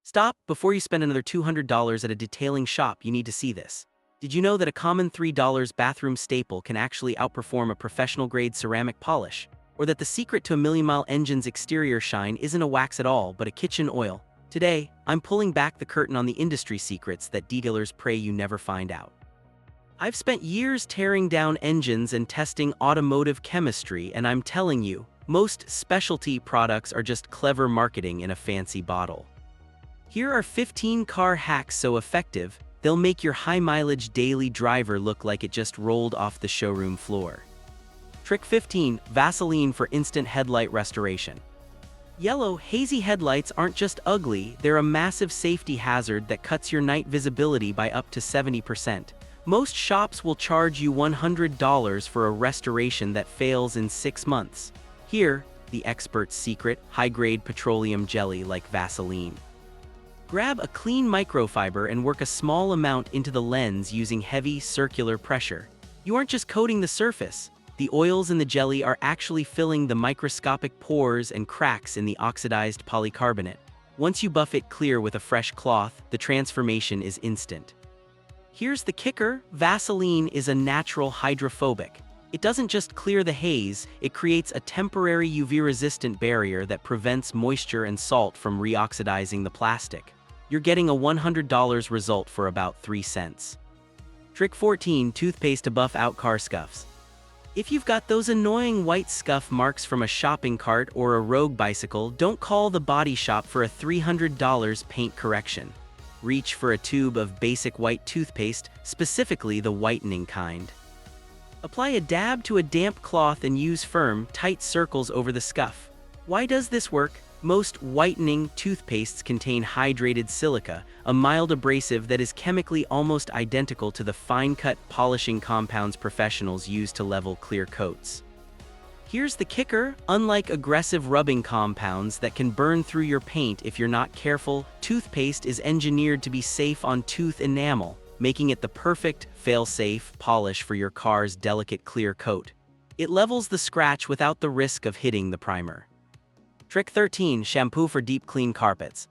Stop, before you spend another $200 at a detailing shop, you need to see this. Did you know that a common $3 bathroom staple can actually outperform a professional-grade ceramic polish? Or that the secret to a million-mile engine's exterior shine isn't a wax at all, but a kitchen oil? Today, I'm pulling back the curtain on the industry secrets that detailers pray you never find out. I've spent years tearing down engines and testing automotive chemistry, and I'm telling you, most specialty products are just clever marketing in a fancy bottle. Here are 15 car hacks so effective, they'll make your high-mileage daily driver look like it just rolled off the showroom floor. Trick 15. Vaseline for instant headlight restoration. Yellow, hazy headlights aren't just ugly, they're a massive safety hazard that cuts your night visibility by up to 70%. Most shops will charge you $100 for a restoration that fails in 6 months. Here, the expert's secret, high-grade petroleum jelly like Vaseline. Grab a clean microfiber and work a small amount into the lens using heavy circular pressure. You aren't just coating the surface. The oils in the jelly are actually filling the microscopic pores and cracks in the oxidized polycarbonate. Once you buff it clear with a fresh cloth, the transformation is instant. Here's the kicker: Vaseline is a natural hydrophobic. It doesn't just clear the haze, it creates a temporary UV-resistant barrier that prevents moisture and salt from reoxidizing the plastic. You're getting a $100 result for about 3 cents. Trick 14. Toothpaste to buff out car scuffs. If you've got those annoying white scuff marks from a shopping cart or a rogue bicycle, don't call the body shop for a $300 paint correction. Reach for a tube of basic white toothpaste, specifically the whitening kind. Apply a dab to a damp cloth and use firm, tight circles over the scuff. Why does this work? Most whitening toothpastes contain hydrated silica, a mild abrasive that is chemically almost identical to the fine-cut polishing compounds professionals use to level clear coats. Here's the kicker: unlike aggressive rubbing compounds that can burn through your paint if you're not careful, toothpaste is engineered to be safe on tooth enamel, making it the perfect, fail-safe polish for your car's delicate clear coat. It levels the scratch without the risk of hitting the primer. Trick 13. Shampoo for deep clean carpets.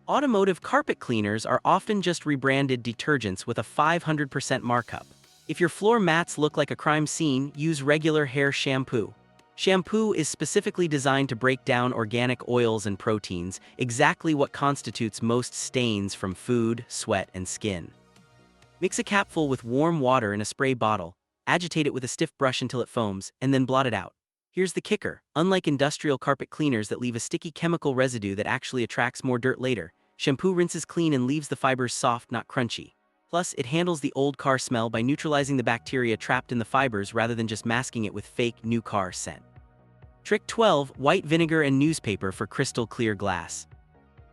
Automotive carpet cleaners are often just rebranded detergents with a 500% markup. If your floor mats look like a crime scene, use regular hair shampoo. Shampoo is specifically designed to break down organic oils and proteins, exactly what constitutes most stains from food, sweat, and skin. Mix a capful with warm water in a spray bottle, agitate it with a stiff brush until it foams, and then blot it out. Here's the kicker: unlike industrial carpet cleaners that leave a sticky chemical residue that actually attracts more dirt later, shampoo rinses clean and leaves the fibers soft, not crunchy. Plus, it handles the old car smell by neutralizing the bacteria trapped in the fibers rather than just masking it with fake new car scent. Trick 12. White vinegar and newspaper for crystal clear glass.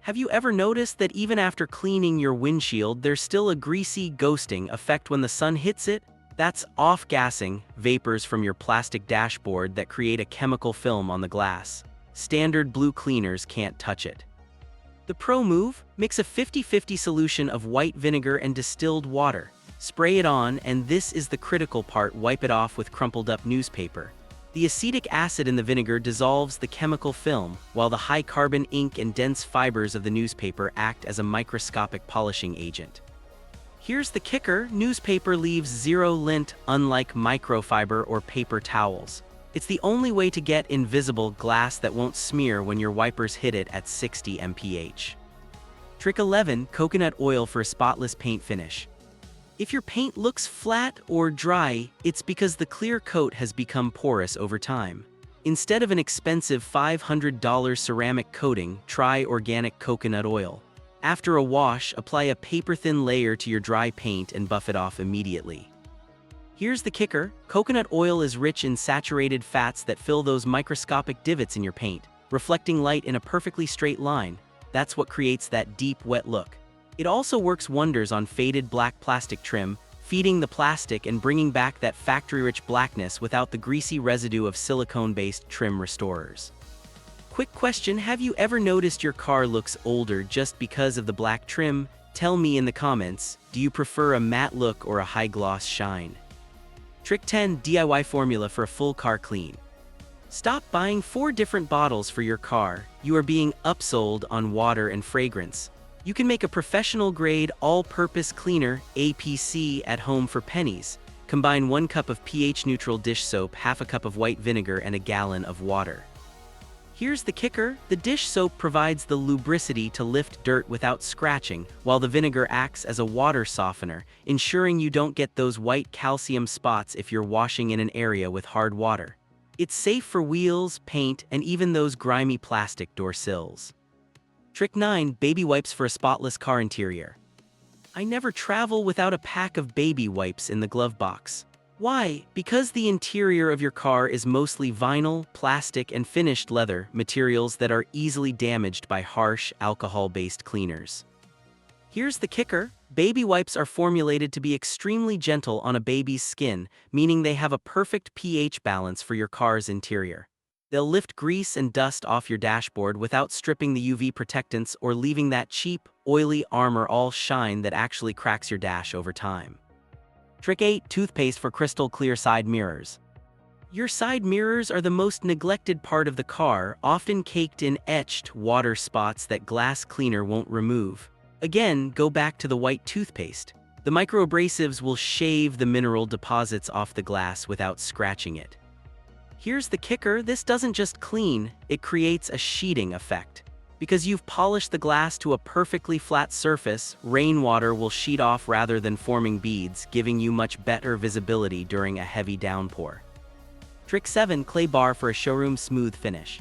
Have you ever noticed that even after cleaning your windshield, there's still a greasy ghosting effect when the sun hits it? That's off-gassing, vapors from your plastic dashboard that create a chemical film on the glass. Standard blue cleaners can't touch it. The pro move: mix a 50-50 solution of white vinegar and distilled water. Spray it on, and this is the critical part: wipe it off with crumpled up newspaper. The acetic acid in the vinegar dissolves the chemical film, while the high-carbon ink and dense fibers of the newspaper act as a microscopic polishing agent. Here's the kicker: newspaper leaves zero lint, unlike microfiber or paper towels. It's the only way to get invisible glass that won't smear when your wipers hit it at 60 mph. Trick 11. Coconut oil for a spotless paint finish. If your paint looks flat or dry, it's because the clear coat has become porous over time. Instead of an expensive $500 ceramic coating, try organic coconut oil. After a wash, apply a paper-thin layer to your dry paint and buff it off immediately. Here's the kicker: coconut oil is rich in saturated fats that fill those microscopic divots in your paint, reflecting light in a perfectly straight line. That's what creates that deep, wet look. It also works wonders on faded black plastic trim, feeding the plastic and bringing back that factory-rich blackness without the greasy residue of silicone-based trim restorers. Quick question: have you ever noticed your car looks older just because of the black trim? Tell me in the comments, do you prefer a matte look or a high-gloss shine? Trick 10. DIY formula for a full car clean. Stop buying 4 different bottles for your car. You are being upsold on water and fragrance. You can make a professional-grade all-purpose cleaner (APC) at home for pennies. Combine 1 cup of pH-neutral dish soap, half a cup of white vinegar, and a gallon of water. Here's the kicker: the dish soap provides the lubricity to lift dirt without scratching, while the vinegar acts as a water softener, ensuring you don't get those white calcium spots if you're washing in an area with hard water. It's safe for wheels, paint, and even those grimy plastic door sills. Trick 9. Baby wipes for a spotless car interior. I never travel without a pack of baby wipes in the glove box. Why? Because the interior of your car is mostly vinyl, plastic, and finished leather, materials that are easily damaged by harsh, alcohol-based cleaners. Here's the kicker: baby wipes are formulated to be extremely gentle on a baby's skin, meaning they have a perfect pH balance for your car's interior. They'll lift grease and dust off your dashboard without stripping the UV protectants or leaving that cheap, oily armor all shine that actually cracks your dash over time. Trick 8. Toothpaste for crystal clear side mirrors. Your side mirrors are the most neglected part of the car, often caked in etched water spots that glass cleaner won't remove. Again, go back to the white toothpaste. The microabrasives will shave the mineral deposits off the glass without scratching it. Here's the kicker: this doesn't just clean, it creates a sheeting effect. Because you've polished the glass to a perfectly flat surface, rainwater will sheet off rather than forming beads, giving you much better visibility during a heavy downpour. Trick 7. Clay bar for a showroom smooth finish.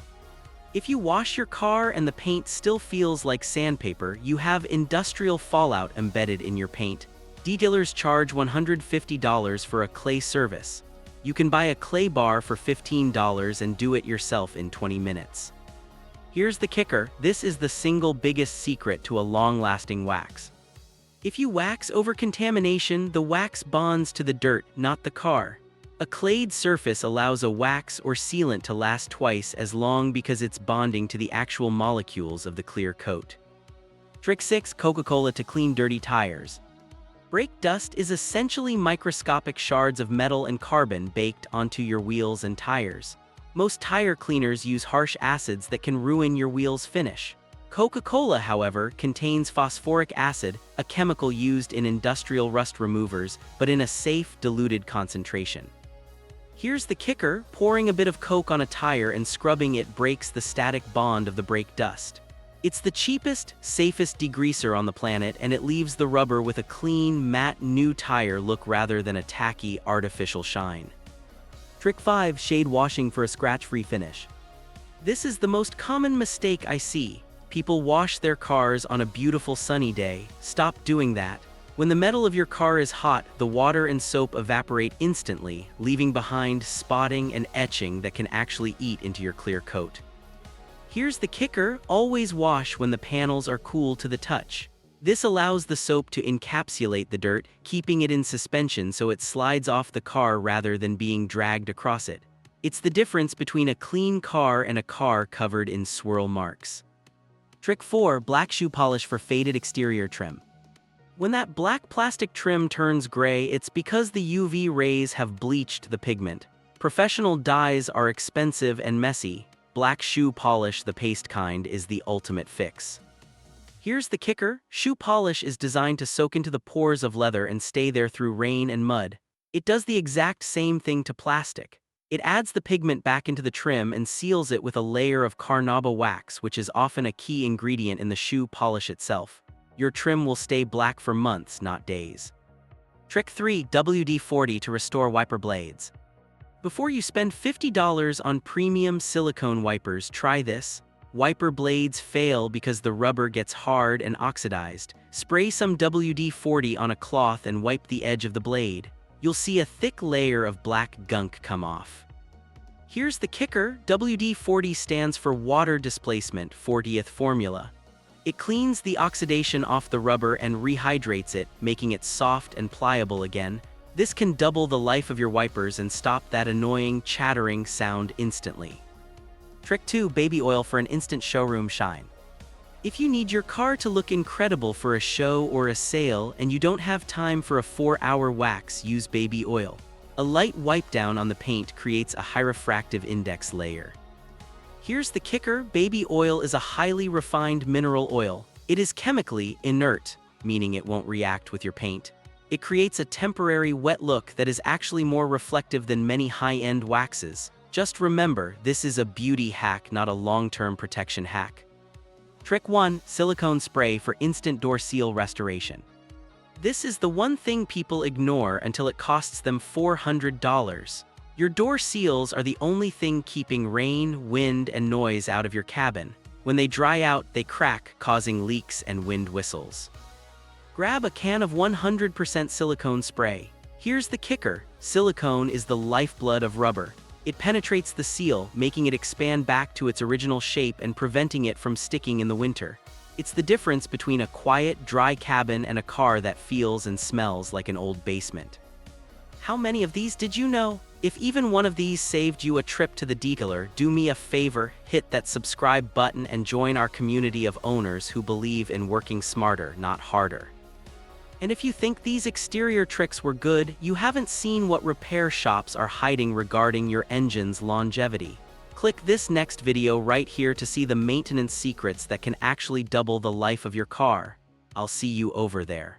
If you wash your car and the paint still feels like sandpaper, you have industrial fallout embedded in your paint. Detailers charge $150 for a clay service. You can buy a clay bar for $15 and do it yourself in 20 minutes. Here's the kicker: this is the single biggest secret to a long-lasting wax. If you wax over contamination, the wax bonds to the dirt, not the car. A clayed surface allows a wax or sealant to last twice as long because it's bonding to the actual molecules of the clear coat. Trick 6. Coca-Cola to clean dirty tires. Brake dust is essentially microscopic shards of metal and carbon baked onto your wheels and tires. Most tire cleaners use harsh acids that can ruin your wheel's finish. Coca-Cola, however, contains phosphoric acid, a chemical used in industrial rust removers, but in a safe, diluted concentration. Here's the kicker: pouring a bit of Coke on a tire and scrubbing it breaks the static bond of the brake dust. It's the cheapest, safest degreaser on the planet, and it leaves the rubber with a clean, matte, new tire look rather than a tacky, artificial shine. Trick 5. Shade washing for a scratch-free finish. This is the most common mistake I see. People wash their cars on a beautiful sunny day. Stop doing that. When the metal of your car is hot, the water and soap evaporate instantly, leaving behind spotting and etching that can actually eat into your clear coat. Here's the kicker: always wash when the panels are cool to the touch. This allows the soap to encapsulate the dirt, keeping it in suspension so it slides off the car rather than being dragged across it. It's the difference between a clean car and a car covered in swirl marks. Trick 4. Black shoe polish for faded exterior trim. When that black plastic trim turns gray, it's because the UV rays have bleached the pigment. Professional dyes are expensive and messy. Black shoe polish, the paste kind, is the ultimate fix. Here's the kicker: shoe polish is designed to soak into the pores of leather and stay there through rain and mud. It does the exact same thing to plastic. It adds the pigment back into the trim and seals it with a layer of carnauba wax, which is often a key ingredient in the shoe polish itself. Your trim will stay black for months, not days. Trick 3. WD-40 to restore wiper blades. Before you spend $50 on premium silicone wipers, try this. Wiper blades fail because the rubber gets hard and oxidized. Spray some WD-40 on a cloth and wipe the edge of the blade. You'll see a thick layer of black gunk come off. Here's the kicker: WD-40 stands for water displacement 40th formula. It cleans the oxidation off the rubber and rehydrates it, making it soft and pliable again. This can double the life of your wipers and stop that annoying, chattering sound instantly. Trick 2. Baby oil for an instant showroom shine. If you need your car to look incredible for a show or a sale and you don't have time for a 4-hour wax, use baby oil. A light wipe down on the paint creates a high refractive index layer. Here's the kicker: baby oil is a highly refined mineral oil. It is chemically inert, meaning it won't react with your paint. It creates a temporary wet look that is actually more reflective than many high-end waxes. Just remember, this is a beauty hack, not a long-term protection hack. Trick 1. Silicone spray for instant door seal restoration. This is the one thing people ignore until it costs them $400. Your door seals are the only thing keeping rain, wind, and noise out of your cabin. When they dry out, they crack, causing leaks and wind whistles. Grab a can of 100% silicone spray. Here's the kicker: silicone is the lifeblood of rubber. It penetrates the seal, making it expand back to its original shape and preventing it from sticking in the winter. It's the difference between a quiet, dry cabin and a car that feels and smells like an old basement. How many of these did you know? If even one of these saved you a trip to the dealer, do me a favor, hit that subscribe button and join our community of owners who believe in working smarter, not harder. And if you think these exterior tricks were good, you haven't seen what repair shops are hiding regarding your engine's longevity. Click this next video right here to see the maintenance secrets that can actually double the life of your car. I'll see you over there.